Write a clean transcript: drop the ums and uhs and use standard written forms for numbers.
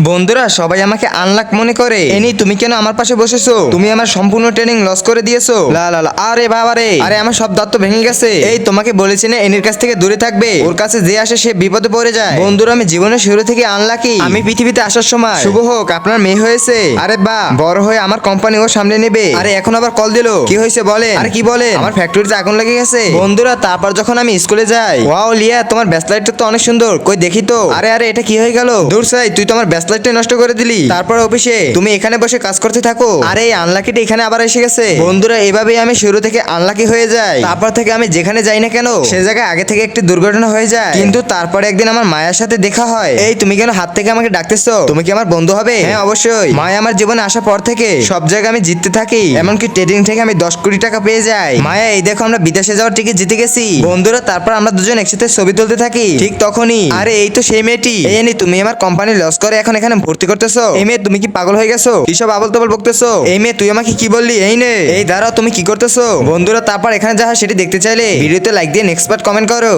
বন্ধুরা সবাই আমাকে আনলাক মনে করে। এনি তুমি কেন আমার পাশে বসেছো? তুমি আমার সম্পূর্ণ ট্রেনিং লস করে দিয়েছো। লা লা লা, আরে বাবা রে, আরে আমার সব দাঁত তো ভেঙে গেছে। এই তোমাকে বলেছি না এনির কাছ থেকে দূরে থাকবে, ওর কাছে যে আসে সে বিপদে পড়ে যায়। বন্ধুরা আমি জীবনের শুরু থেকে আনলাকি। আমি পৃথিবীতে আসার সময় শুভ হোক আপনার মেয়ে হয়েছে। আরে বাহ, বড় হয়ে আমার কোম্পানি ও সামনে নেবে। আরে এখন আবার কল দিলো, কি হয়েছে বলেন? আরে কি বলেন? আমার ফ্যাক্টরিতে আগুন লেগে গেছে। বন্ধুরা তারপর যখন আমি স্কুলে যাই, ওয়াও লিয়া তোমার ব্যাচলাইটটা তো অনেক সুন্দর, কই দেখি তো। আরে আরে এটা কি হয়ে গেল? দূর সাই, তুই তো আমার ব্যাচলাইটটা নষ্ট করে দিলি। তারপর অফিসে তুমি এখানে বসে কাজ করতে থাকো। আরে এই আনলাকিটা এখানে আবার এসে গেছে। বন্ধুরা এভাবেই আমি শুরু থেকে আনলাকি হয়ে যাই। তারপর থেকে আমি যেখানে যাই না কেন সে জায়গায় আগে থেকে একটি দুর্ঘটনা হয়ে যায়। কিন্তু তারপরে একদিন আমার মায়ের সাথে দেখা হয়। এই তুমি কেন হাত থেকে আমাকে ডাকতেছো? তুমি কি আমার বন্ধু হবে? হ্যাঁ অবশ্যই। মায়া আমার জীবনে আসার পর থেকে সব জায়গায় আমি জিততে থাকি, এমনকি ট্রেডিং থেকে আমি 10 কোটি টাকা পেয়ে যাই। মায়া এই দেখো আমরা বিদেশে যাওয়ার টিকিট জিতে গেছি। বন্ধুরা তারপর আমরা দুজন একসাথে ছবি তুলতে থাকি। ঠিক তখনই আরে এই তো সেই মেয়েটি। এই নি তুমি আমার কোম্পানি লস করে এখন এখানে ভর্তি করতেছো? এই মেয়ে তুমি কি পাগল হয়ে গেছো? কিসব আবল তাবল বকতেছো? এই মেয়ে তুই আমাকে কি বললি? এই নে, এই দাঁড়াও তুমি কি করতেছো? বন্ধুরা তারপর এখানে যা হয় সেটি দেখতে চাইলে ভিডিওতে লাইক দিয়ে নেক্সট পার্ট কমেন্ট করো।